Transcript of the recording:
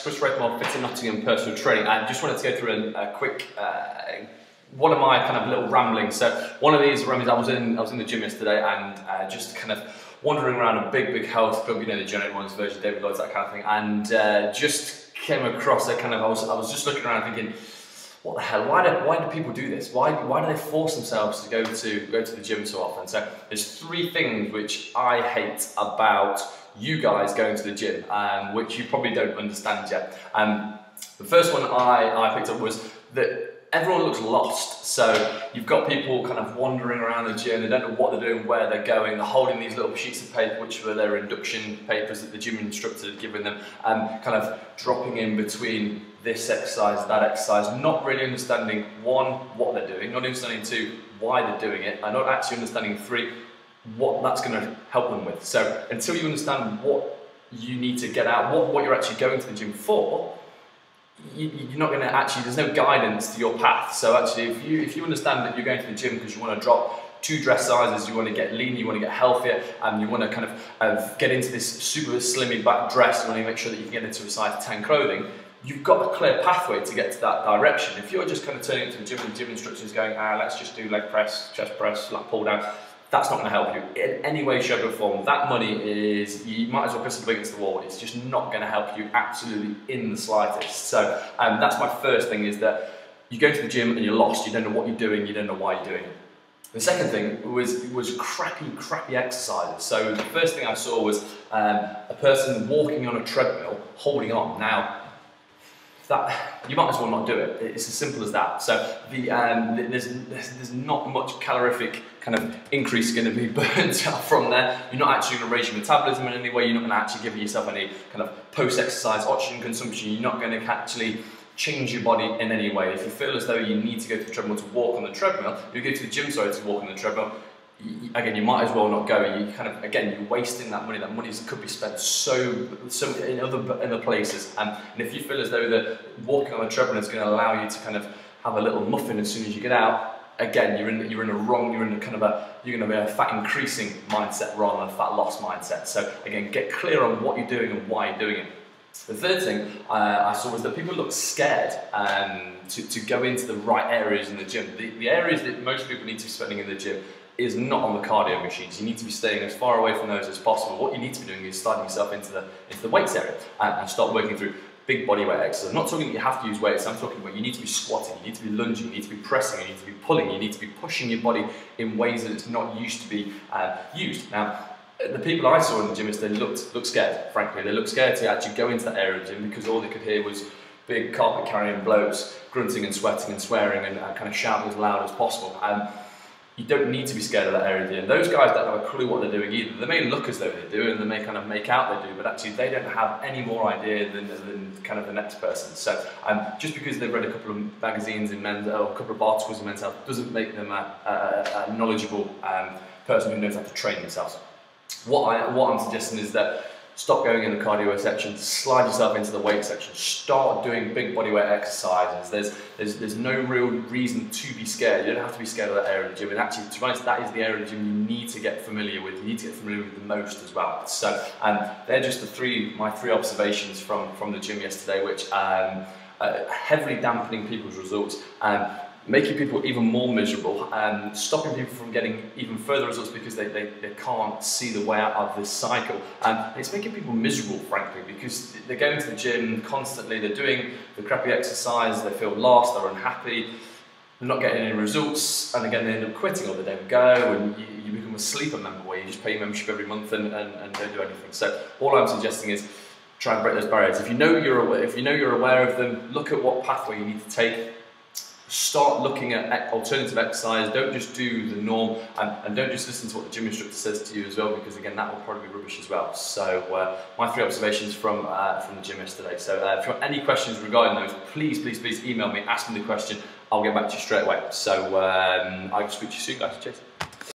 Chris Redmore, Fit in Nottingham Personal Training. I just wanted to go through a quick one of my kind of little ramblings. So one of these ramblings, I was in the gym yesterday and just kind of wandering around a big health club, you know, the Genetic Ones, Virgin David Lloyd's, that kind of thing, and just came across a kind of, I was just looking around thinking, what the hell? Why do people do this? Why do they force themselves to go to the gym so often? So there's three things which I hate about you guys going to the gym, which you probably don't understand yet. The first one I picked up was that everyone looks lost. So you've got people kind of wandering around the gym, they don't know what they're doing, where they're going, they're holding these little sheets of paper which were their induction papers that the gym instructor had given them, and kind of dropping in between this exercise, that exercise, not really understanding, one, what they're doing, not understanding, two, why they're doing it, and not actually understanding, three, what that's going to help them with. So until you understand what you need to get out, what you're actually going to the gym for, you're not going to actually, there's no guidance to your path. So actually, if you understand that you're going to the gym because you want to drop 2 dress sizes, you want to get leaner, you want to get healthier, and you want to kind of get into this super slimmy back dress, you want to make sure that you can get into a size 10 clothing, you've got a clear pathway to get to that direction. If you're just kind of turning it to the gym and gym instructors going, let's just do leg press, chest press, lat pull down, that's not going to help you in any way, shape or form. That money is, you might as well piss it against the wall. It's just not going to help you absolutely in the slightest. So that's my first thing, is that you go to the gym and you're lost, you don't know what you're doing, you don't know why you're doing it. The second thing was crappy exercises. So the first thing I saw was a person walking on a treadmill, holding on. Now, that, you might as well not do it. It's as simple as that. So there's not much calorific kind of increase going to be burnt out from there. You're not actually going to raise your metabolism in any way. You're not going to actually give yourself any kind of post-exercise oxygen consumption. You're not going to actually change your body in any way. If you feel as though you need to go to the treadmill to walk on the treadmill, you go to the gym, sorry, to walk on the treadmill, again, you might as well not go. You kind of, again, you're wasting that money. That money could be spent so in other places. And if you feel as though that walking on a treadmill is going to allow you to kind of have a little muffin as soon as you get out, again, you're in a kind of you're going to be a fat increasing mindset rather than a fat loss mindset. So again, get clear on what you're doing and why you're doing it. The third thing I saw was that people look scared to go into the right areas in the gym. The areas that most people need to be spending in the gym is not on the cardio machines. You need to be staying as far away from those as possible. What you need to be doing is starting yourself into the weights area and start working through big body weight exercises. I'm not talking that you have to use weights, I'm talking about you need to be squatting, you need to be lunging, you need to be pressing, you need to be pulling, you need to be pushing your body in ways that it's not used to be used. Now, the people I saw in the gym, they looked scared, frankly. They looked scared to actually go into that area of the gym because all they could hear was big carpet carrying blokes grunting and sweating and swearing and kind of shouting as loud as possible. You don't need to be scared of that area of the gym. Those guys don't have a clue what they're doing either. They may look as though they do and they may kind of make out they do, but actually they don't have any more idea than kind of the next person. So just because they've read a couple of magazines in men's, or a couple of articles in men's health, doesn't make them a knowledgeable person who knows how to train themselves. What I'm suggesting is that stop going in the cardio section, slide yourself into the weight section, start doing big bodyweight exercises. There's no real reason to be scared. You don't have to be scared of that area of the gym. And actually, to be honest, that is the area of the gym you need to get familiar with. You need to get familiar with the most as well. So they're just my three observations from the gym yesterday, which heavily dampening people's results, making people even more miserable, and stopping people from getting even further results because they can't see the way out of this cycle. And it's making people miserable, frankly, because they're going to the gym constantly, they're doing the crappy exercise, they feel lost, they're unhappy, they're not getting any results, and again they end up quitting or they don't go, and you become a sleeper member where you just pay your membership every month and don't do anything. So all I'm suggesting is try and break those barriers. If you know you're aware of them, look at what pathway you need to take. Start looking at alternative exercise. Don't just do the norm, and don't just listen to what the gym instructor says to you as well, because again that will probably be rubbish as well. So my 3 observations from the gym yesterday. So if you have any questions regarding those, please email me, ask me the question. I'll get back to you straight away. So I'll speak to you soon, guys. Cheers.